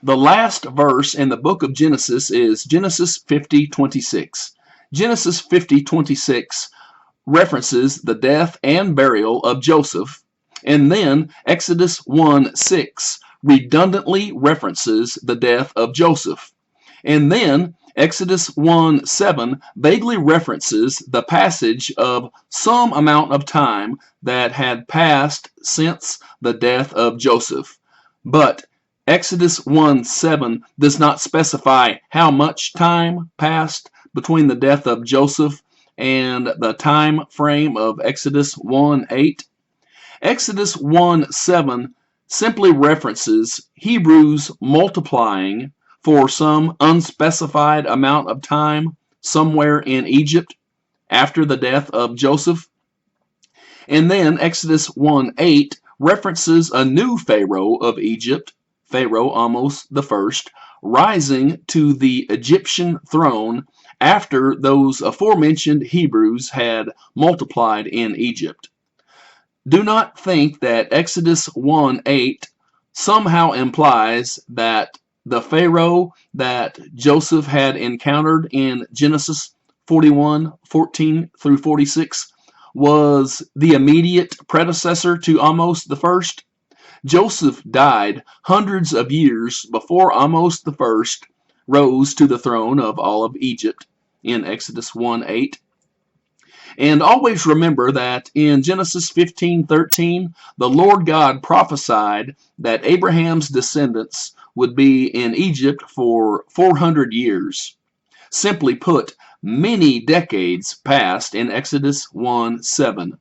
The last verse in the book of Genesis is Genesis 50:26. Genesis 50:26 references the death and burial of Joseph, and then Exodus 1:6 redundantly references the death of Joseph. And then Exodus 1:7 vaguely references the passage of some amount of time that had passed since the death of Joseph. But Exodus 1:7 does not specify how much time passed between the death of Joseph and the time frame of Exodus 1:8. Exodus 1:7 simply references Hebrews multiplying for some unspecified amount of time somewhere in Egypt after the death of Joseph. And then Exodus 1:8 references a new Pharaoh of Egypt, Pharaoh Ahmose I, rising to the Egyptian throne after those aforementioned Hebrews had multiplied in Egypt. Do not think that Exodus 1:8 somehow implies that the Pharaoh that Joseph had encountered in Genesis 41:14 through 46 was the immediate predecessor to Ahmose I. Joseph died hundreds of years before Ahmose I rose to the throne of all of Egypt in Exodus 1:8. And always remember that in Genesis 15:13, the Lord God prophesied that Abraham's descendants would be in Egypt for 400 years. Simply put, many decades passed in Exodus 1:7.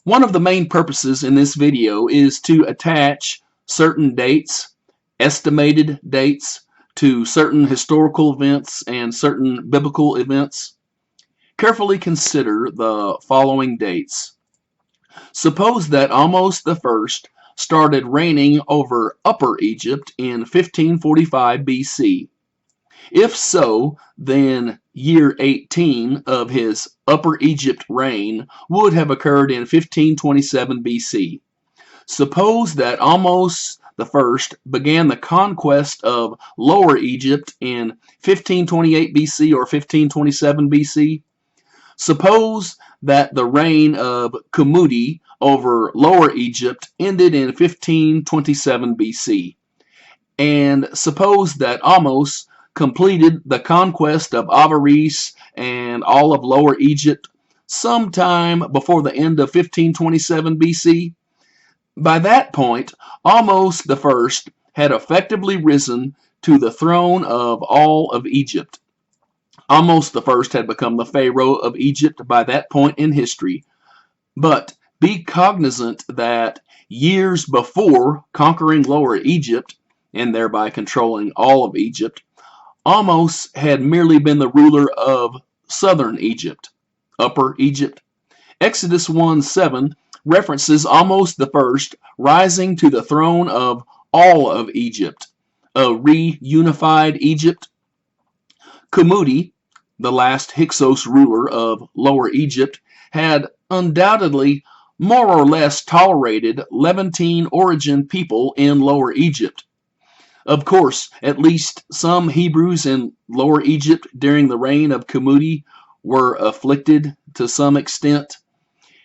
One of the main purposes in this video is to attach certain dates, estimated dates, to certain historical events and certain biblical events. Carefully consider the following dates. Suppose that Ahmose I started reigning over Upper Egypt in 1545 BC. If so, then year 18 of his Upper Egypt reign would have occurred in 1527 BC. Suppose that Ahmose I began the conquest of Lower Egypt in 1528 BC or 1527 BC. Suppose that the reign of Kumuti over Lower Egypt ended in 1527 BC. And suppose that Ahmose completed the conquest of Avaris and all of Lower Egypt sometime before the end of 1527 BC. By that point, Ahmose I had effectively risen to the throne of all of Egypt. Ahmose I had become the Pharaoh of Egypt by that point in history. But be cognizant that years before conquering Lower Egypt, and thereby controlling all of Egypt, Ahmose had merely been the ruler of southern Egypt, Upper Egypt. Exodus 1:7 references Ahmose I rising to the throne of all of Egypt, a reunified Egypt. Kumuti, the last Hyksos ruler of Lower Egypt, had undoubtedly more or less tolerated Levantine origin people in Lower Egypt. Of course, at least some Hebrews in Lower Egypt during the reign of Kumuti were afflicted to some extent.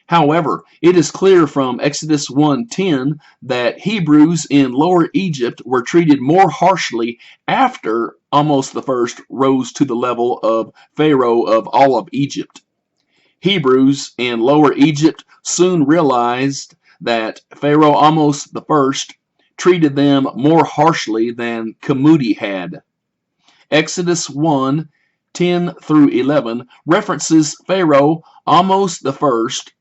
However, it is clear from Exodus 1:10 that Hebrews in Lower Egypt were treated more harshly after Ahmose I rose to the level of Pharaoh of all of Egypt. Hebrews in Lower Egypt soon realized that Pharaoh Ahmose I treated them more harshly than Kumuti had. Exodus 1:10 through 11 references Pharaoh Ahmose I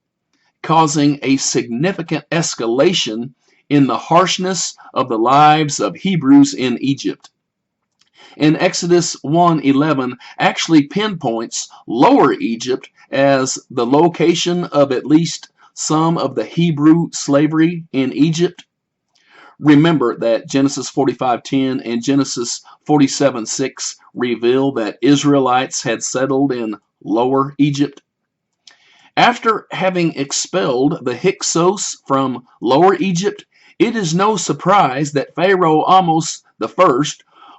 causing a significant escalation in the harshness of the lives of Hebrews in Egypt. And Exodus 1:11 actually pinpoints Lower Egypt as the location of at least some of the Hebrew slavery in Egypt. Remember that Genesis 45:10 and Genesis 47:6 reveal that Israelites had settled in Lower Egypt. After having expelled the Hyksos from Lower Egypt, it is no surprise that Pharaoh Ahmose I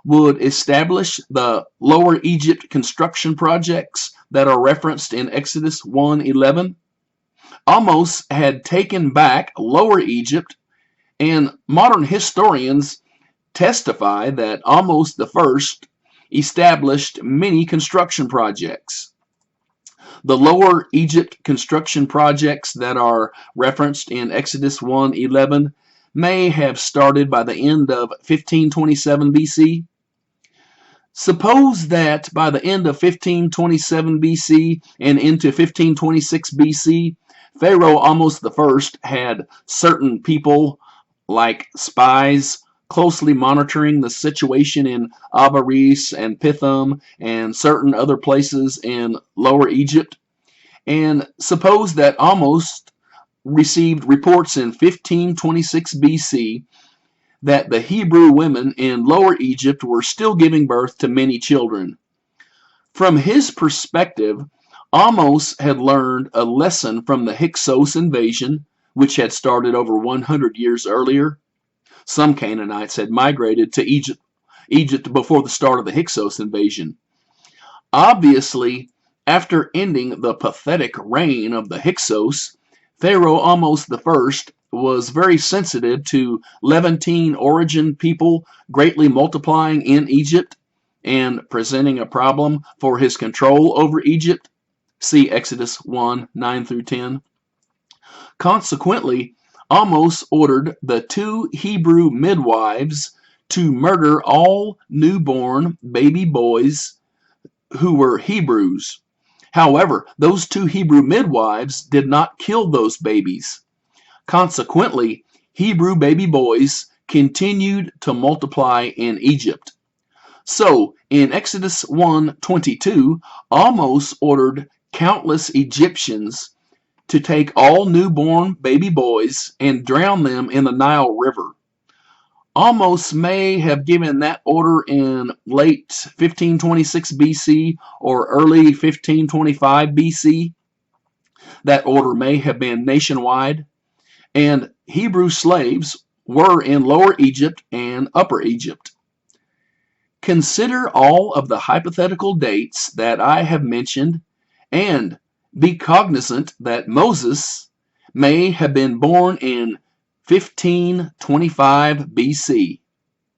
would establish the Lower Egypt construction projects that are referenced in Exodus 1:11. Ahmose had taken back Lower Egypt, and modern historians testify that Ahmose I established many construction projects. The Lower Egypt construction projects that are referenced in Exodus 1:11 may have started by the end of 1527 BC. Suppose that by the end of 1527 BC and into 1526 BC, Pharaoh Ahmose I had certain people like spies closely monitoring the situation in Avaris and Pithom and certain other places in Lower Egypt. And suppose that Ahmose received reports in 1526 BC that the Hebrew women in Lower Egypt were still giving birth to many children. From his perspective, Ahmose had learned a lesson from the Hyksos invasion, which had started over 100 years earlier. Some Canaanites had migrated to Egypt before the start of the Hyksos invasion. Obviously, after ending the pathetic reign of the Hyksos, Pharaoh Ahmose I was very sensitive to Levantine origin people greatly multiplying in Egypt and presenting a problem for his control over Egypt. See Exodus 1:9-10. Consequently, Ahmose ordered the 2 Hebrew midwives to murder all newborn baby boys who were Hebrews. However, those 2 Hebrew midwives did not kill those babies. Consequently, Hebrew baby boys continued to multiply in Egypt. So, in Exodus 1:22, Ahmose ordered countless Egyptians to take all newborn baby boys and drown them in the Nile River. Ahmose may have given that order in late 1526 BC or early 1525 BC. That order may have been nationwide, and Hebrew slaves were in Lower Egypt and Upper Egypt. Consider all of the hypothetical dates that I have mentioned and be cognizant that Moses may have been born in 1525 BC.